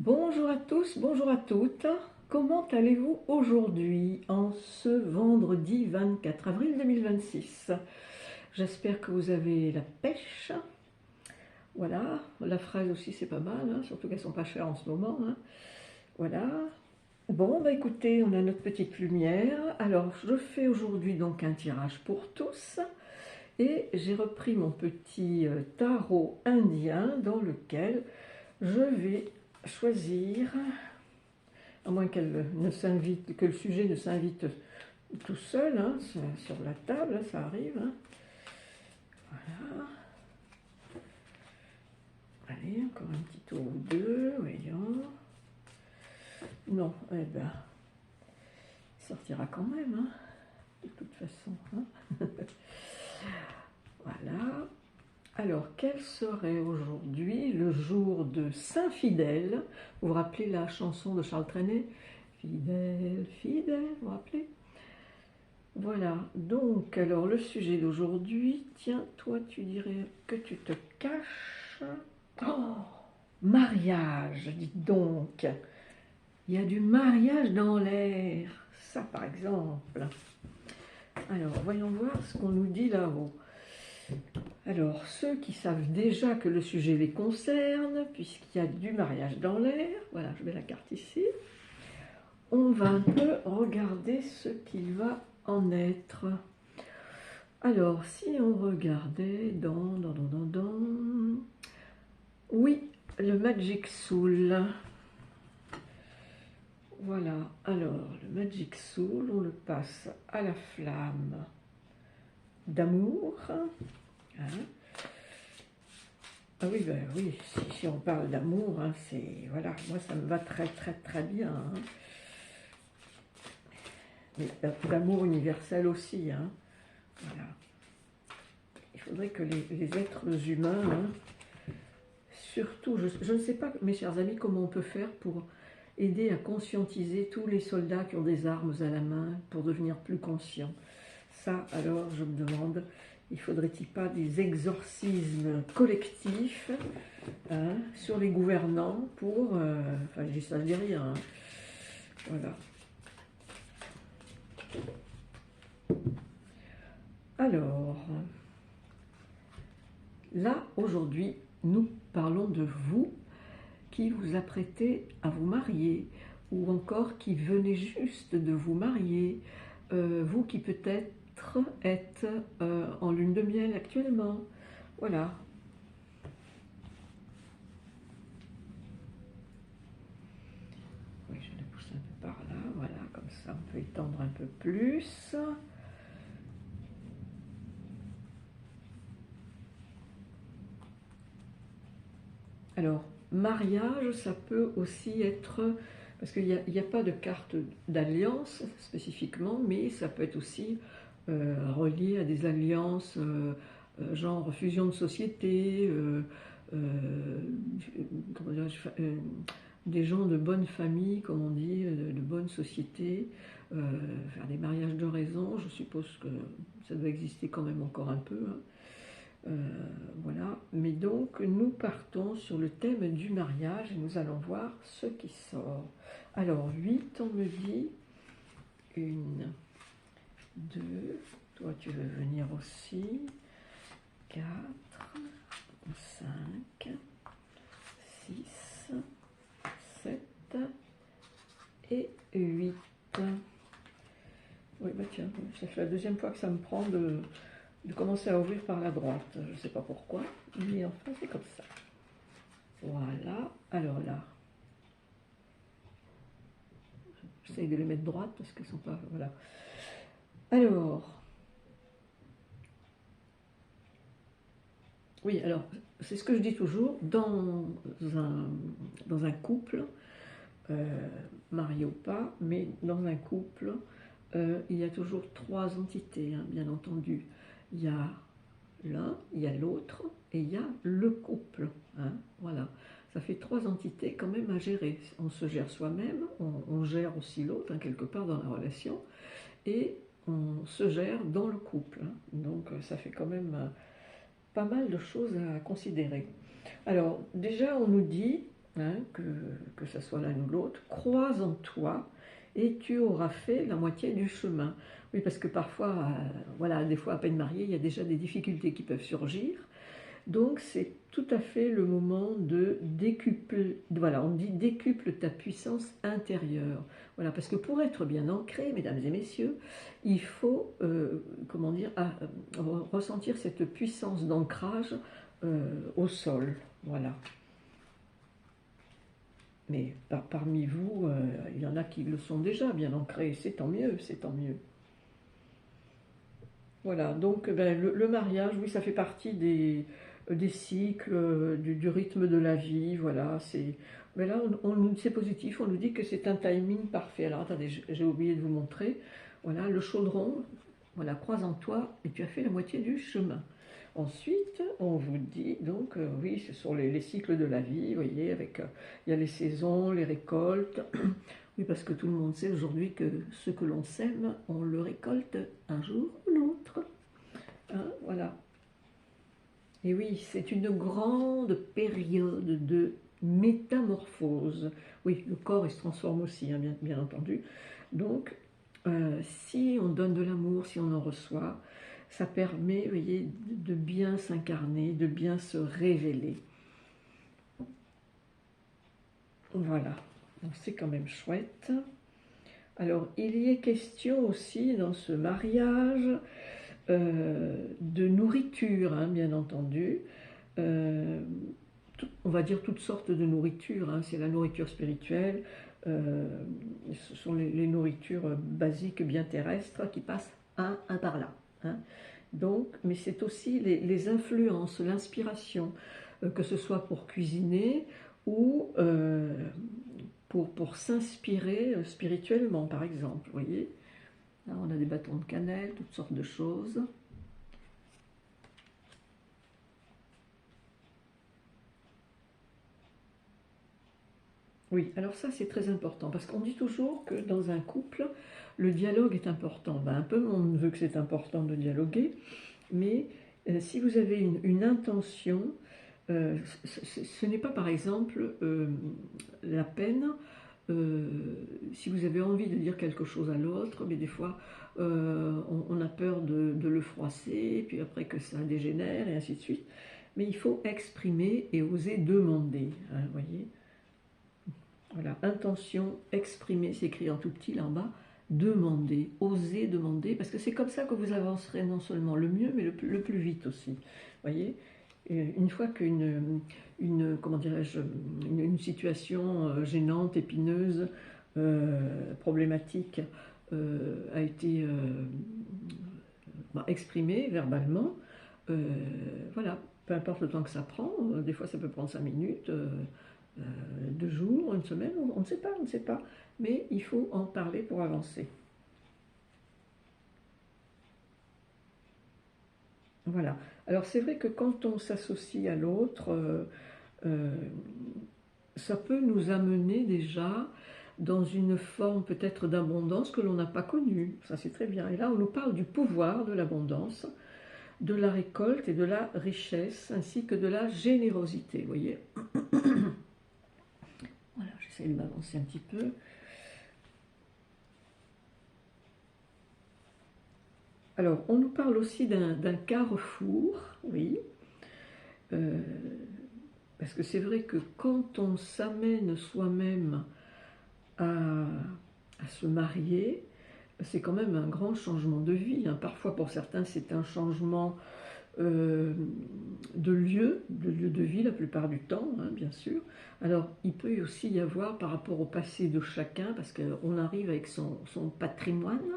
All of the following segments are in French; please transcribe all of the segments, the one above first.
Bonjour à tous, bonjour à toutes. Comment allez-vous aujourd'hui, en ce vendredi 24 avril 2026? J'espère que vous avez la pêche. Voilà, la fraise aussi c'est pas mal, hein, surtout qu'elles sont pas chères en ce moment, hein. Voilà. Bon, bah écoutez, on a notre petite lumière. Alors, je fais aujourd'hui donc un tirage pour tous. Et j'ai repris mon petit tarot indien dans lequel je vais choisir, à moins qu'elle ne s'invite, que le sujet ne s'invite tout seul, hein, sur la table, ça arrive. Hein. Voilà. Allez, encore un petit tour ou deux, voyons. Non, eh ben, il sortira quand même, hein, de toute façon. Hein. Voilà. Alors, quel serait aujourd'hui le jour de Saint-Fidèle? Vous vous rappelez la chanson de Charles Trenet? Fidèle, fidèle, vous vous rappelez? Voilà, donc, alors le sujet d'aujourd'hui, tiens, toi tu dirais que tu te caches. Oh, mariage, dites donc. Il y a du mariage dans l'air, ça par exemple. Alors, voyons voir ce qu'on nous dit là-haut. Alors, ceux qui savent déjà que le sujet les concerne, puisqu'il y a du mariage dans l'air, voilà, je mets la carte ici, on va un peu regarder ce qu'il va en être. Alors, si on regardait oui, le Magic Soul. Voilà, alors, le Magic Soul, on le passe à la flamme d'amour. Hein. Ah oui, ben oui, si on parle d'amour, hein, c'est, voilà, moi ça me va très très très bien. Hein. Mais d'amour universel aussi. Hein. Voilà. Il faudrait que les êtres humains, hein, surtout, je ne sais pas, mes chers amis, comment on peut faire pour aider à conscientiser tous les soldats qui ont des armes à la main pour devenir plus conscients. Ça, alors, je me demande, il faudrait-il pas des exorcismes collectifs, hein, sur les gouvernants pour... enfin, je dis ça, je dis rien. Hein. Voilà. Alors, là, aujourd'hui, nous parlons de vous qui vous apprêtez à vous marier, ou encore qui venez juste de vous marier, vous qui peut-être êtes en lune de miel actuellement. Voilà. Oui, je le pousse un peu par là, voilà, comme ça on peut étendre un peu plus. Alors, mariage, ça peut aussi être, parce qu'il n'y a pas de carte d'alliance spécifiquement, mais ça peut être aussi relié à des alliances, genre fusion de société, euh, comment des gens de bonne famille, comme on dit, de bonne société, faire des mariages de raison, je suppose que ça doit exister quand même encore un peu, hein. Voilà, mais donc nous partons sur le thème du mariage et nous allons voir ce qui sort. Alors 8, on me dit 1, 2, toi tu veux venir aussi, 4, 5, 6, 7 et 8. Oui, bah tiens, ça fait la deuxième fois que ça me prend de commencer à ouvrir par la droite. Je ne sais pas pourquoi, mais enfin c'est comme ça. Voilà, alors là, j'essaye de les mettre droites parce qu'elles sont pas... Voilà. Alors, oui, alors, c'est ce que je dis toujours, dans un couple, marié ou pas, mais dans un couple, il y a toujours trois entités, hein, bien entendu. Il y a l'un, il y a l'autre et il y a le couple. Hein, voilà. Ça fait trois entités quand même à gérer. On se gère soi-même, on gère aussi l'autre, hein, quelque part dans la relation, et on se gère dans le couple. Hein. Donc ça fait quand même pas mal de choses à considérer. Alors déjà on nous dit, hein, que ce soit l'un ou l'autre, crois en toi et tu auras fait la moitié du chemin. Oui, parce que parfois, voilà, des fois à peine marié, il y a déjà des difficultés qui peuvent surgir. Donc c'est tout à fait le moment de décupler, voilà, on dit décuple ta puissance intérieure. Voilà, parce que pour être bien ancré, mesdames et messieurs, il faut, comment dire, ressentir cette puissance d'ancrage au sol. Voilà. Mais parmi vous, il y en a qui le sont déjà bien ancrés, c'est tant mieux, c'est tant mieux. Voilà, donc ben, le mariage, oui, ça fait partie des cycles, du rythme de la vie, voilà. Mais là, c'est positif, on nous dit que c'est un timing parfait. Alors attendez, j'ai oublié de vous montrer. Voilà, le chaudron, voilà, croise en toi et tu as fait la moitié du chemin. Ensuite, on vous dit, donc, oui, ce sont les cycles de la vie, vous voyez, avec, il y a les saisons, les récoltes. Oui, parce que tout le monde sait aujourd'hui que ce que l'on sème, on le récolte un jour ou l'autre. Hein, voilà. Et oui, c'est une grande période de métamorphose. Oui, le corps, il se transforme aussi, hein, bien entendu. Donc, si on donne de l'amour, si on en reçoit, ça permet, vous voyez, de bien s'incarner, de bien se révéler. Voilà, donc c'est quand même chouette. Alors, il y est question aussi dans ce mariage de nourriture, hein, bien entendu. On va dire toutes sortes de nourriture, hein. C'est la nourriture spirituelle, ce sont les nourritures basiques bien terrestres qui passent un par là. Hein. Donc, mais c'est aussi les influences, l'inspiration, que ce soit pour cuisiner ou pour s'inspirer spirituellement, par exemple. Vous voyez, là, on a des bâtons de cannelle, toutes sortes de choses. Oui, alors ça c'est très important, parce qu'on dit toujours que dans un couple, le dialogue est important. Ben, un peu, on veut que c'est important de dialoguer, mais si vous avez une intention, ce n'est pas par exemple la peine, si vous avez envie de dire quelque chose à l'autre, mais des fois on a peur de le froisser, et puis après que ça dégénère, et ainsi de suite. Mais il faut exprimer et oser demander, hein, vous voyez. Voilà, intention, exprimer, c'est écrit en tout petit là en bas, demander, oser demander, parce que c'est comme ça que vous avancerez non seulement le mieux, mais le plus vite aussi. Voyez, une fois comment dirais-je, une situation gênante, épineuse, problématique a été exprimée verbalement, voilà, peu importe le temps que ça prend, des fois ça peut prendre 5 minutes. 2 jours, une semaine, on ne sait pas, on ne sait pas. Mais il faut en parler pour avancer. Voilà. Alors c'est vrai que quand on s'associe à l'autre, euh, ça peut nous amener déjà dans une forme peut-être d'abondance que l'on n'a pas connue. Ça c'est très bien. Et là on nous parle du pouvoir de l'abondance, de la récolte et de la richesse, ainsi que de la générosité. Vous voyez. Voilà, j'essaie de m'avancer un petit peu. Alors, on nous parle aussi d'un carrefour, oui, euh, parce que c'est vrai que quand on s'amène soi-même à se marier, c'est quand même un grand changement de vie. Hein. Parfois, pour certains, c'est un changement de lieu de vie la plupart du temps, hein, bien sûr. Alors, il peut aussi y avoir par rapport au passé de chacun, parce qu'on arrive avec son patrimoine,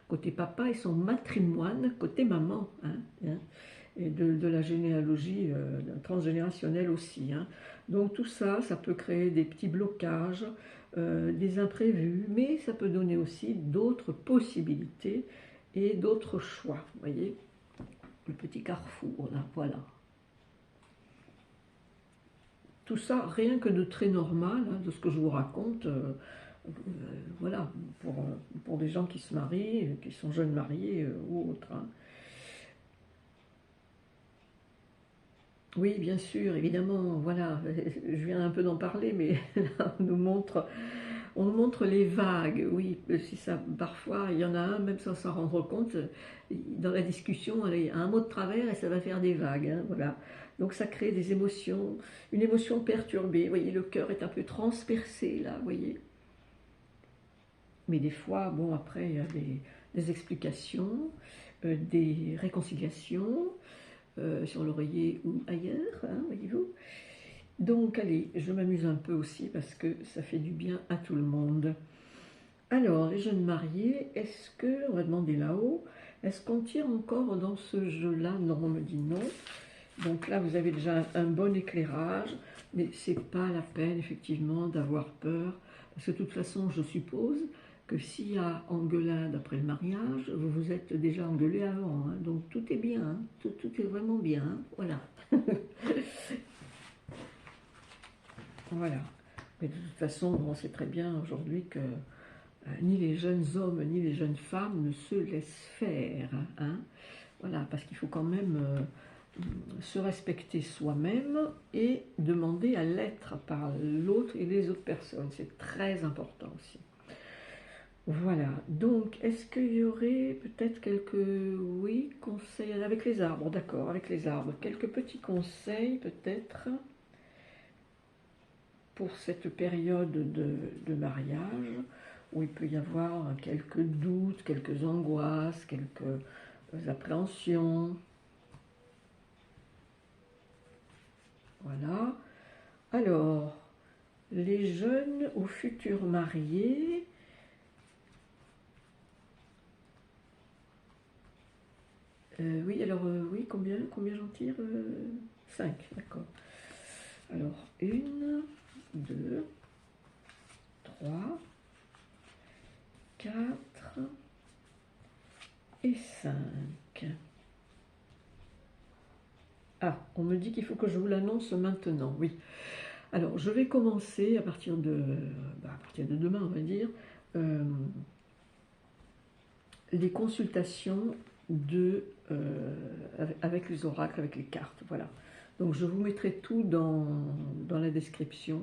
côté papa, et son matrimoine, côté maman, hein, et de la généalogie transgénérationnelle aussi. Hein. Donc tout ça, ça peut créer des petits blocages, des imprévus, mais ça peut donner aussi d'autres possibilités et d'autres choix. Vous voyez, le petit carrefour, là, voilà. Tout ça, rien que de très normal, hein, de ce que je vous raconte, voilà, pour des gens qui se marient, qui sont jeunes mariés ou autres. Hein. Oui, bien sûr, évidemment, voilà, je viens un peu d'en parler, mais là, on nous montre les vagues, oui, si ça, parfois, il y en a un, même sans s'en rendre compte, dans la discussion, il y a un mot de travers et ça va faire des vagues, hein, voilà. Donc ça crée des émotions, une émotion perturbée, vous voyez, le cœur est un peu transpercé, là, vous voyez. Mais des fois, bon, après, il y a des explications, des réconciliations, sur l'oreiller ou ailleurs, hein, voyez-vous. Donc, allez, je m'amuse un peu aussi parce que ça fait du bien à tout le monde. Alors, les jeunes mariés, est-ce que, on va demander là-haut, est-ce qu'on tire encore dans ce jeu-là? Non, on me dit non. Donc là, vous avez déjà un bon éclairage, mais c'est pas la peine, effectivement, d'avoir peur. Parce que de toute façon, je suppose que s'il y a engueulade après le mariage, vous vous êtes déjà engueulé avant, hein. Donc tout est bien, hein. Tout est vraiment bien, hein. Voilà. Voilà. Mais de toute façon, on sait très bien aujourd'hui que ni les jeunes hommes ni les jeunes femmes ne se laissent faire, hein. Voilà, parce qu'il faut quand même se respecter soi-même et demander à l'être par l'autre et les autres personnes. C'est très important aussi. Voilà, donc est-ce qu'il y aurait peut-être quelques, oui, conseils avec les arbres, d'accord, avec les arbres, quelques petits conseils peut-être pour cette période de mariage où il peut y avoir quelques doutes, quelques angoisses, quelques appréhensions. Voilà. Alors, les jeunes ou futurs mariés, oui, alors, oui, combien j'en tire 5, d'accord. Alors, une, deux, trois, quatre et 5. Ah, on me dit qu'il faut que je vous l'annonce maintenant, oui. Alors, je vais commencer à partir de demain, on va dire, euh, les consultations avec les oracles, avec les cartes, voilà. Donc, je vous mettrai tout dans la description,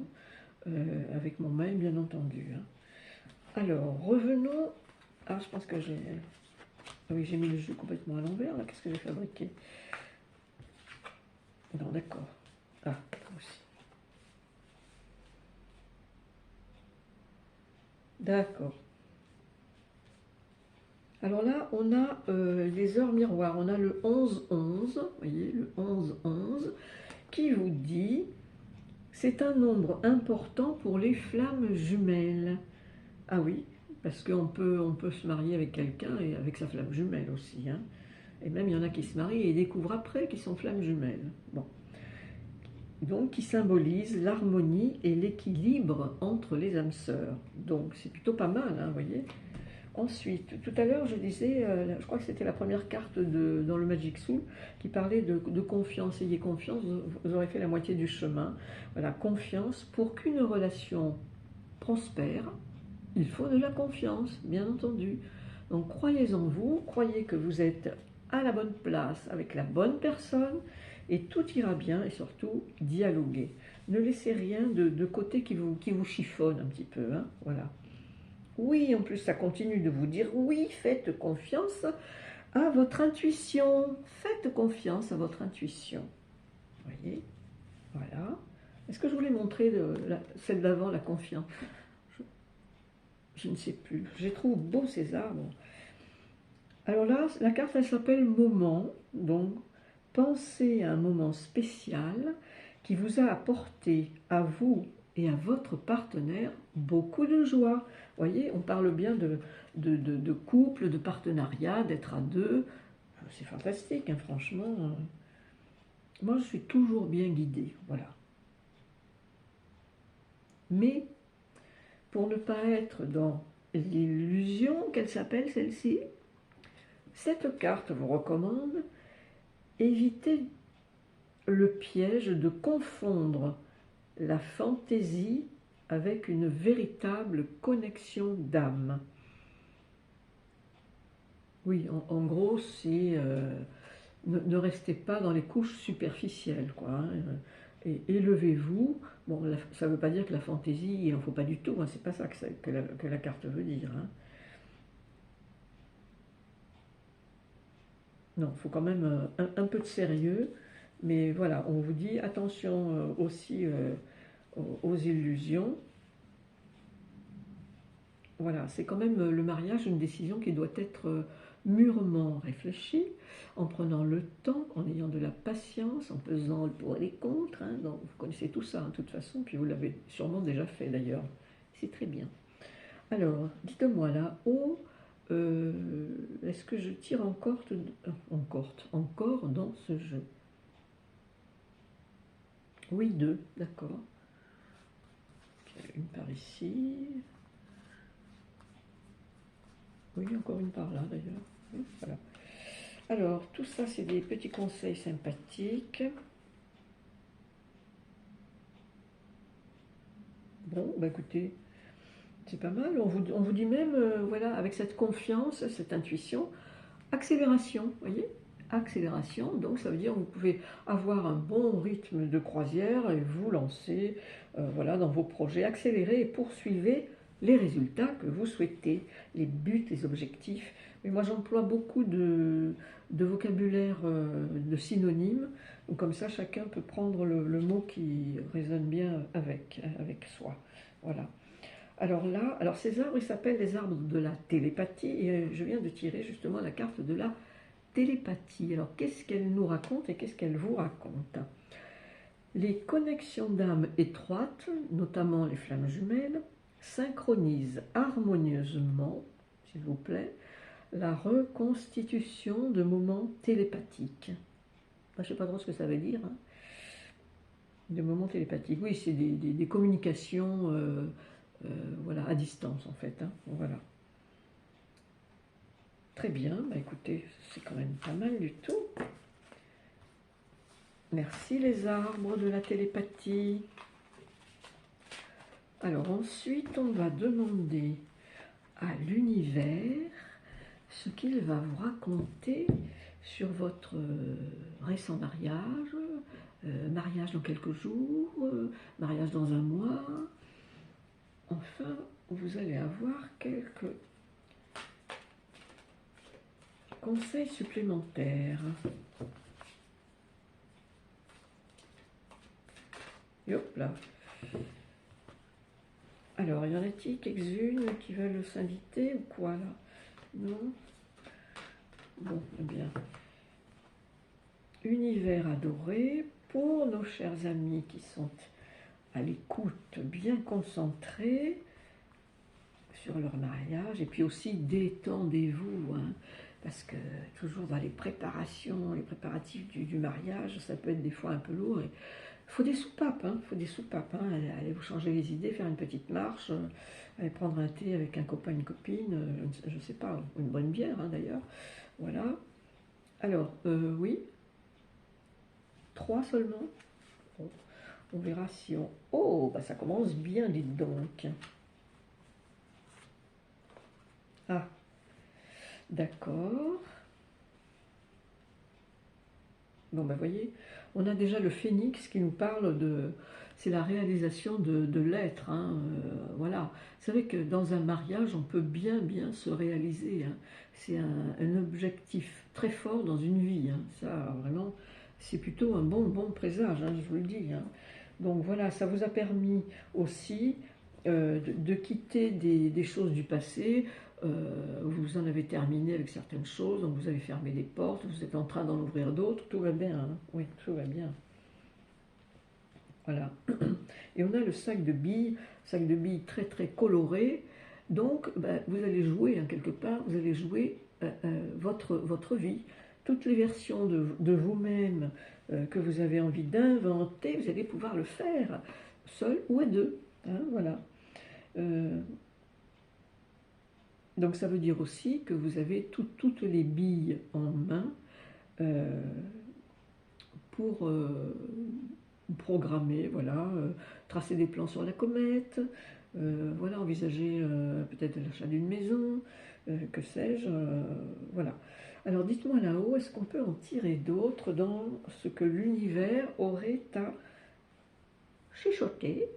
avec mon mail, bien entendu, hein. Alors, revenons. Ah, je pense que j'ai. Ah oui, j'ai mis le jeu complètement à l'envers, là. Qu'est-ce que j'ai fabriqué? Non, d'accord. Ah, aussi. D'accord. Alors là, on a les heures miroirs. On a le 11-11, vous voyez, le 11-11, qui vous dit c'est un nombre important pour les flammes jumelles. Ah oui, parce on peut se marier avec quelqu'un et avec sa flamme jumelle aussi, hein. Et même il y en a qui se marient et découvrent après qu'ils sont flammes jumelles. Bon. Donc qui symbolise l'harmonie et l'équilibre entre les âmes sœurs. Donc c'est plutôt pas mal, hein, vous voyez. Ensuite, tout à l'heure, je disais, je crois que c'était la première carte dans le Magic Soul qui parlait de confiance. Ayez confiance, vous aurez fait la moitié du chemin. Voilà, confiance. Pour qu'une relation prospère, il faut de la confiance, bien entendu. Donc croyez en vous, croyez que vous êtes à la bonne place avec la bonne personne et tout ira bien et surtout dialoguez. Ne laissez rien de côté qui vous chiffonne un petit peu, hein, voilà. Oui, en plus, ça continue de vous dire oui, faites confiance à votre intuition. Faites confiance à votre intuition. Vous voyez? Voilà. Est-ce que je voulais montrer celle d'avant, la confiance? Je ne sais plus. Je les trouve beaux ces arbres. Alors là, la carte, elle s'appelle Moment. Donc, pensez à un moment spécial qui vous a apporté à vous et à votre partenaire beaucoup de joie. Vous voyez, on parle bien de couple, de partenariat, d'être à deux. C'est fantastique, hein, franchement. Moi, je suis toujours bien guidée, voilà. Mais, pour ne pas être dans l'illusion, qu'elle s'appelle celle-ci, cette carte vous recommande évitez le piège de confondre la fantaisie avec une véritable connexion d'âme. Oui, en gros, c'est ne restez pas dans les couches superficielles, quoi, hein, et élevez-vous. Bon, ça ne veut pas dire que la fantaisie, il n'en faut pas du tout, hein, c'est pas ça que la carte veut dire, hein. Non, il faut quand même un peu de sérieux, mais voilà, on vous dit attention aussi aux illusions. Voilà, c'est quand même le mariage, une décision qui doit être mûrement réfléchie, en prenant le temps, en ayant de la patience, en pesant le pour et les contre, hein. Donc, vous connaissez tout ça, hein, de toute façon, puis vous l'avez sûrement déjà fait d'ailleurs. C'est très bien. Alors, dites-moi là-haut, est-ce que je tire encore dans ce jeu? Oui, deux, d'accord. Une par ici. Oui, encore une par là d'ailleurs. Oui, voilà. Alors, tout ça, c'est des petits conseils sympathiques. Bon, bah écoutez, c'est pas mal. On vous dit même, voilà, avec cette confiance, cette intuition, accélération, voyez? Accélération, donc ça veut dire que vous pouvez avoir un bon rythme de croisière et vous lancer voilà, dans vos projets, accélérer et poursuivez les résultats que vous souhaitez, les buts, les objectifs. Mais moi j'emploie beaucoup de vocabulaire, de synonymes, donc comme ça chacun peut prendre le mot qui résonne bien avec soi. Voilà. Alors là, alors ces arbres, ils s'appellent les arbres de la télépathie et je viens de tirer justement la carte de la télépathie. Alors, qu'est-ce qu'elle nous raconte et qu'est-ce qu'elle vous raconte? Les connexions d'âme étroites, notamment les flammes jumelles, synchronisent harmonieusement, s'il vous plaît, la reconstitution de moments télépathiques. Je ne sais pas trop ce que ça veut dire, hein. Des moments télépathiques. Oui, c'est des communications voilà, à distance, en fait, hein. Voilà. Très bien, bah écoutez, c'est quand même pas mal du tout. Merci les arbres de la télépathie. Alors ensuite, on va demander à l'univers ce qu'il va vous raconter sur votre récent mariage, mariage dans quelques jours, mariage dans un mois. Enfin, vous allez avoir quelques conseils supplémentaires. Et hop là. Alors, y en a-t-il quelques-unes qui veulent s'inviter ou quoi là? Non? Bon, eh bien. Univers adoré, pour nos chers amis qui sont à l'écoute, bien concentrés sur leur mariage, et puis aussi détendez-vous, hein, parce que toujours dans les préparations, les préparatifs du mariage, ça peut être des fois un peu lourd. Il faut des soupapes, hein, faut des soupapes, hein. Allez vous changer les idées, faire une petite marche, aller prendre un thé avec un copain, une copine, je ne sais pas, une bonne bière, hein, d'ailleurs. Voilà. Alors, oui, 3 seulement. Bon, on verra si on... Oh, bah ça commence bien, dites donc. Ah, d'accord. Bon, ben voyez, on a déjà le phénix qui nous parle de... C'est la réalisation de l'être, hein, voilà. C'est vrai que dans un mariage, on peut bien se réaliser, hein. C'est un objectif très fort dans une vie, hein. Ça, vraiment, c'est plutôt un bon présage, hein, je vous le dis, hein. Donc voilà, ça vous a permis aussi de quitter des choses du passé. Vous en avez terminé avec certaines choses, donc vous avez fermé les portes, vous êtes en train d'en ouvrir d'autres, tout va bien, hein. Oui, tout va bien. Voilà. Et on a le sac de billes très coloré, donc ben, vous allez jouer, hein, quelque part, vous allez jouer votre vie. Toutes les versions de vous-même que vous avez envie d'inventer, vous allez pouvoir le faire, seul ou à deux, hein, voilà. Euh, Donc ça veut dire aussi que vous avez toutes les billes en main euh, pour programmer, voilà, tracer des plans sur la comète, voilà, envisager peut-être l'achat d'une maison, que sais-je, voilà. Alors dites-moi là-haut, est-ce qu'on peut en tirer d'autres dans ce que l'univers aurait à chuchoter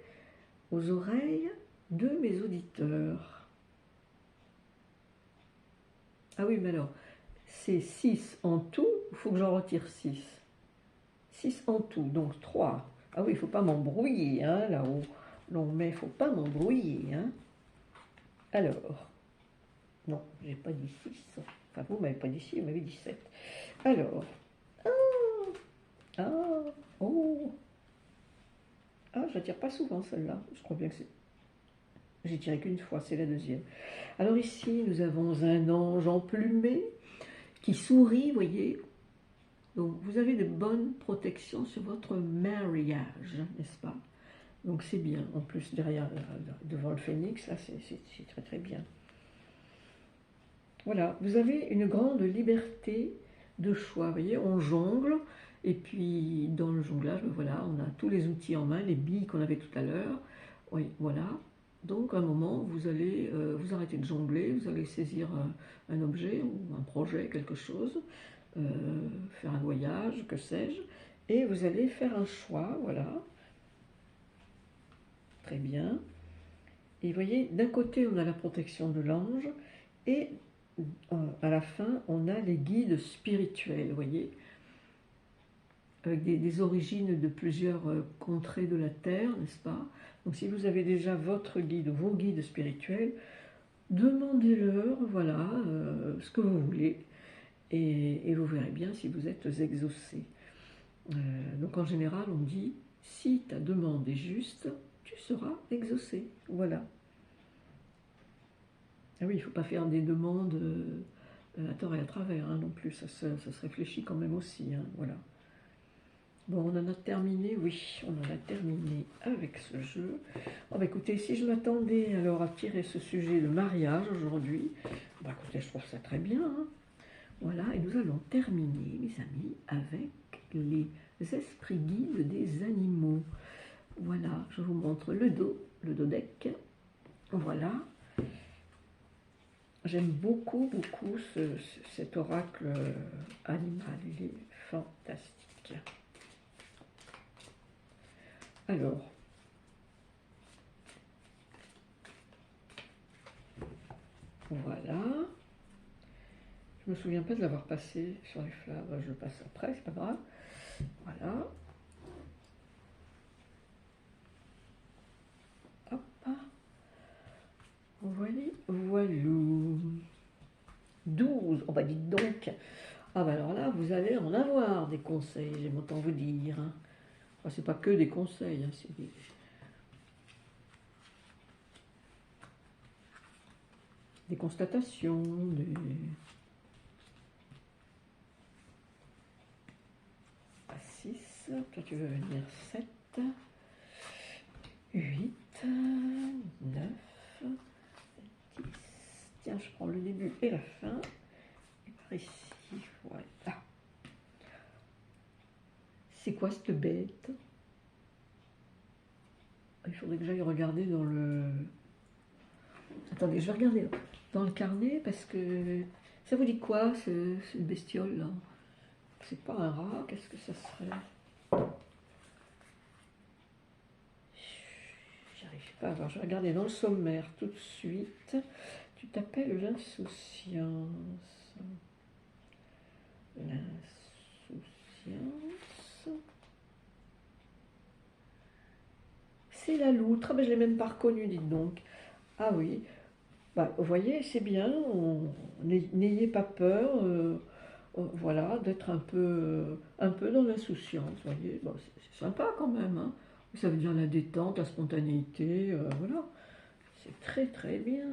aux oreilles de mes auditeurs? Ah oui, mais alors, c'est 6 en tout, il faut que j'en retire 6. 6 en tout, donc 3. Ah oui, il ne faut pas m'embrouiller, hein, là-haut. Non, mais il ne faut pas m'embrouiller, hein. Alors, non, j'ai pas dit 6. Enfin, vous ne m'avez pas dit 6, vous m'avez dit 7. Alors, ah, oh. Ah, je ne tire pas souvent celle-là. Je crois bien que c'est... J'ai tiré qu'une fois, c'est la deuxième. Alors ici, nous avons un ange emplumé qui sourit, vous voyez. Donc, vous avez de bonnes protections sur votre mariage, n'est-ce pas? Donc, c'est bien. En plus, derrière, devant le phénix, là, c'est très très bien. Voilà, vous avez une grande liberté de choix. Vous voyez, on jongle, et puis dans le jonglage, voilà, on a tous les outils en main, les billes qu'on avait tout à l'heure. Oui, voilà. Donc, à un moment, vous allez vous arrêter de jongler, vous allez saisir un objet ou un projet, quelque chose, faire un voyage, que sais-je, et vous allez faire un choix, voilà. Très bien. Et vous voyez, d'un côté, on a la protection de l'ange, et à la fin, on a les guides spirituels, vous voyez, avec des origines de plusieurs contrées de la Terre, n'est-ce pas? Donc si vous avez déjà votre guide, vos guides spirituels, demandez-leur, voilà, ce que vous voulez, et vous verrez bien si vous êtes exaucé. Donc en général, on dit, si ta demande est juste, tu seras exaucé. Voilà. Ah oui, il ne faut pas faire des demandes à tort et à travers, hein, non plus, ça se réfléchit quand même aussi, hein, voilà. Bon, on en a terminé, oui, on en a terminé avec ce jeu. Oh, bah, écoutez, si je m'attendais alors à tirer ce sujet de mariage aujourd'hui, bah, écoutez, je trouve ça très bien, hein. Voilà, et nous allons terminer, mes amis, avec les esprits guides des animaux. Voilà, je vous montre le dodeck. Voilà. J'aime beaucoup, beaucoup cet oracle animal, il est fantastique. Alors, voilà. Je me souviens pas de l'avoir passé sur les fleurs, je le passe après, c'est pas grave. Voilà. Hop. Voilà. 12. Oh bah dites donc. Ah bah alors là, vous allez en avoir des conseils, j'aime autant vous dire. Enfin, c'est pas que des conseils, hein, c'est des constatations, des... 6, toi tu veux venir 7, 8, 9, 10. Tiens, je prends le début et la fin. Et par ici, voilà. C'est quoi cette bête? Il faudrait que j'aille regarder dans le... Attendez, je vais regarder dans le carnet parce que... Ça vous dit quoi, cette bestiole là? C'est pas un rat, qu'est-ce que ça serait? J'arrive pas à voir, je vais regarder dans le sommaire tout de suite. Tu t'appelles l'insouciance. L'insouciance. C'est la loutre. Ah ben, je ne l'ai même pas reconnue, dites donc. Ah oui. Bah, vous voyez, c'est bien. N'ayez pas peur. Voilà, d'être un peu dans l'insouciance. Vous voyez, bon, c'est sympa quand même, hein. Ça veut dire la détente, la spontanéité. Voilà. C'est très très bien.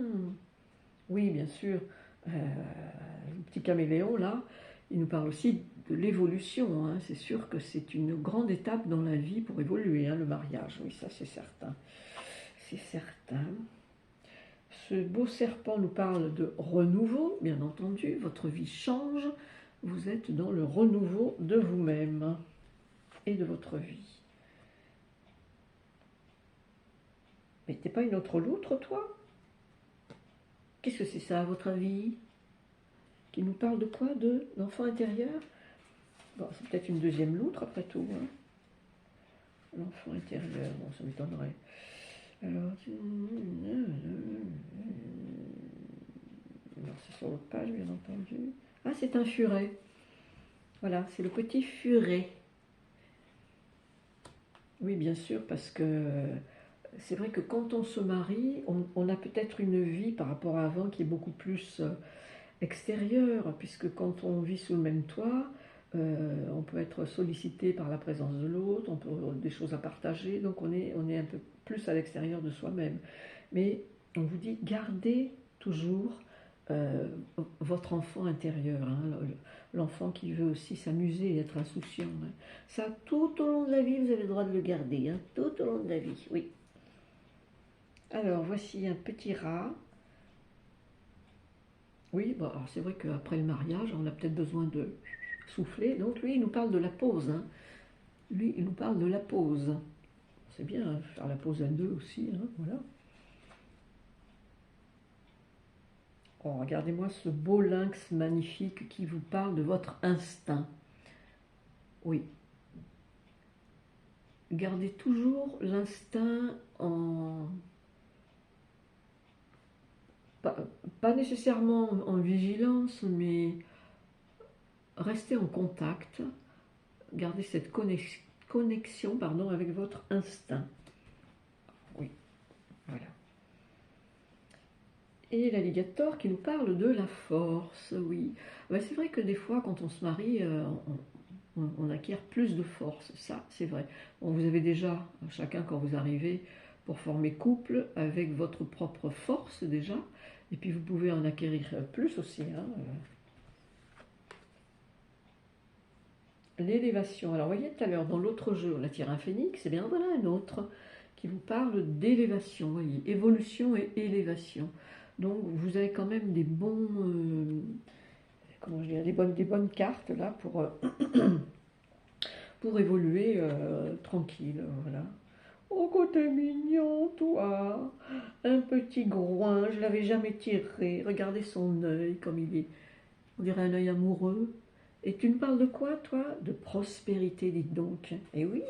Oui, bien sûr. Le petit caméléon, là, il nous parle aussi de l'évolution, hein. C'est sûr que c'est une grande étape dans la vie pour évoluer, hein, le mariage. Oui, ça c'est certain. C'est certain. Ce beau serpent nous parle de renouveau, bien entendu. Votre vie change. Vous êtes dans le renouveau de vous-même et de votre vie. Mais t'es pas une autre loutre, toi? Qu'est-ce que c'est ça, à votre avis? qui nous parle de quoi? De l'enfant intérieur? Bon, c'est peut-être une deuxième loutre après tout, hein. L'enfant intérieur, bon, ça m'étonnerait. Alors, c'est sur l'autre page, bien entendu. Ah, c'est un furet. Voilà, c'est le petit furet. Oui, bien sûr, parce que c'est vrai que quand on se marie, on a peut-être une vie par rapport à avant qui est beaucoup plus extérieure, puisque quand on vit sous le même toit, on peut être sollicité par la présence de l'autre, on peut avoir des choses à partager, donc on est un peu plus à l'extérieur de soi-même. Mais on vous dit, gardez toujours euh, votre enfant intérieur, hein, l'enfant qui veut aussi s'amuser et être insouciant, hein. Ça, tout au long de la vie, vous avez le droit de le garder, hein, tout au long de la vie, oui. Alors, voici un petit rat. Oui, bon, alors c'est vrai qu'après le mariage, on a peut-être besoin de souffler. Donc lui, il nous parle de la pause, hein. Lui, il nous parle de la pause. C'est bien, hein, faire la pause à deux aussi, hein, voilà. Oh, regardez-moi ce beau lynx magnifique qui vous parle de votre instinct. Oui. Gardez toujours l'instinct en... Pas, pas nécessairement en vigilance, mais restez en contact. Gardez cette connexion, pardon, avec votre instinct. Oui, voilà. Et l'alligator qui nous parle de la force, oui. Ben, c'est vrai que des fois, quand on se marie, on acquiert plus de force, ça c'est vrai. Bon, vous avez déjà, chacun quand vous arrivez, pour former couple, avec votre propre force déjà, et puis vous pouvez en acquérir plus aussi, hein. L'élévation. Alors, vous voyez tout à l'heure, dans l'autre jeu, on a tiré un phénix, et bien voilà un autre qui vous parle d'élévation, vous voyez, évolution et élévation. Donc, vous avez quand même des bons, comment je dirais, des bonnes cartes là pour évoluer tranquille, voilà. Oh, que t'es mignon, toi! Un petit groin, je l'avais jamais tiré. Regardez son œil, comme il est. On dirait un œil amoureux. Et tu me parles de quoi, toi? De prospérité, dites donc. Eh oui.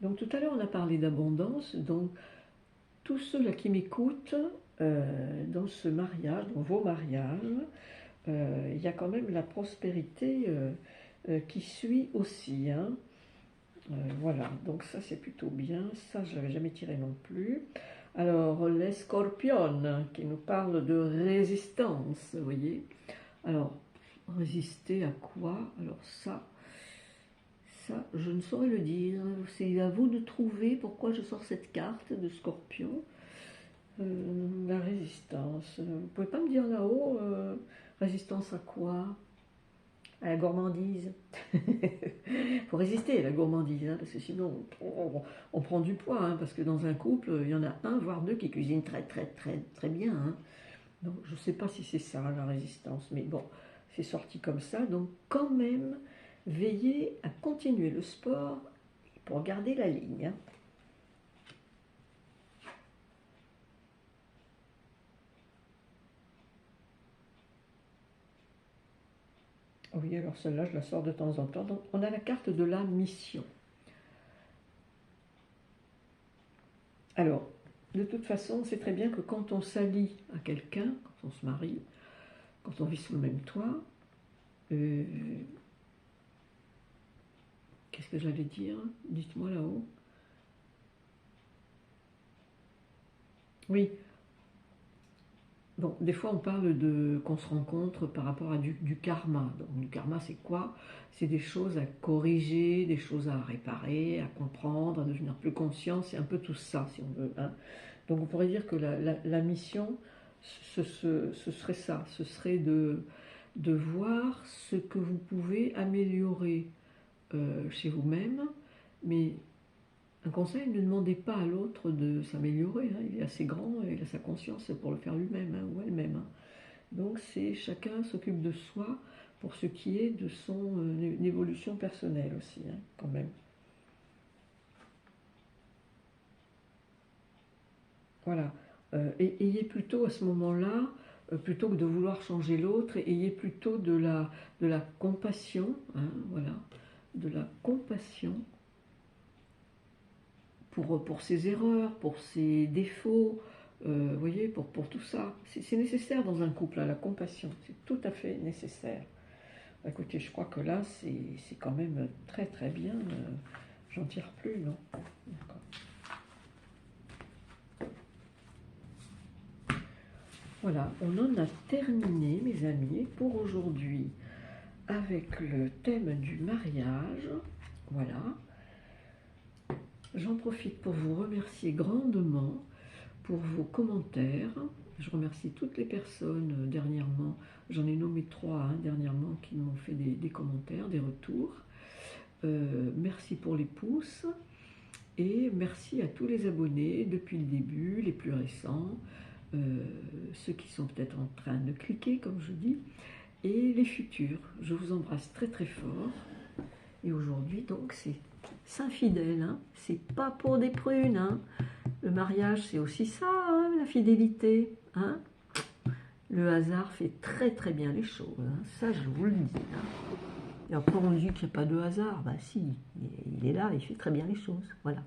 Donc tout à l'heure, on a parlé d'abondance. Donc tous ceux-là qui m'écoutent, dans ce mariage, dans vos mariages, il y a quand même la prospérité qui suit aussi, hein. Voilà, donc ça c'est plutôt bien. Ça, je l'avais jamais tiré non plus. Alors, les scorpions qui nous parlent de résistance, vous voyez. Alors, résister à quoi? Alors ça, je ne saurais le dire. C'est à vous de trouver pourquoi je sors cette carte de scorpion. La résistance. Vous pouvez pas me dire là-haut, résistance à quoi? À la gourmandise. Il faut résister à la gourmandise, hein, parce que sinon on prend du poids, hein, parce que dans un couple, il y en a un, voire deux qui cuisinent très très très très bien, hein. Donc je ne sais pas si c'est ça la résistance, mais bon, c'est sorti comme ça. Donc quand même, veillez à continuer le sport pour garder la ligne, hein. Oui, alors celle-là, je la sors de temps en temps. Donc on a la carte de la mission. Alors, de toute façon, c'est très bien que quand on s'allie à quelqu'un, quand on se marie, quand on vit sous le même toit, euh, qu'est-ce que j'allais dire? Dites-moi là-haut. Oui, bon, des fois on parle de qu'on se rencontre par rapport à du karma. Donc, du karma, c'est quoi? C'est des choses à corriger, des choses à réparer, à comprendre, à devenir plus conscient. C'est un peu tout ça, si on veut, hein. Donc on pourrait dire que la mission, ce serait ça. Ce serait de voir ce que vous pouvez améliorer chez vous-même. Mais un conseil, ne demandez pas à l'autre de s'améliorer, hein. Il est assez grand et il a sa conscience pour le faire lui-même, hein, ou elle-même, hein. Donc c'est chacun s'occupe de soi pour ce qui est de son évolution personnelle aussi, hein, quand même. Voilà. Et ayez plutôt à ce moment-là plutôt que de vouloir changer l'autre, ayez plutôt de la compassion, hein, voilà, de la compassion pour ses erreurs, pour ses défauts, vous voyez, pour tout ça. C'est nécessaire dans un couple, hein, la compassion, c'est tout à fait nécessaire. Écoutez, je crois que là, c'est quand même très très bien. J'en tire plus, non? D'accord. Voilà, on en a terminé, mes amis, pour aujourd'hui, avec le thème du mariage. Voilà. J'en profite pour vous remercier grandement pour vos commentaires. Je remercie toutes les personnes dernièrement, j'en ai nommé 3 hein, dernièrement qui m'ont fait des commentaires, des retours. Merci pour les pouces et merci à tous les abonnés depuis le début, les plus récents, ceux qui sont peut-être en train de cliquer comme je dis, et les futurs. Je vous embrasse très très fort. Et aujourd'hui donc c'est Saint-Fidèle, hein. C'est pas pour des prunes, hein. Le mariage, c'est aussi ça, hein, la fidélité. Hein. Le hasard fait très très bien les choses, hein. Ça je vous le dis. Hein. Et après on dit qu'il n'y a pas de hasard, bah si, il est là, il fait très bien les choses. Voilà.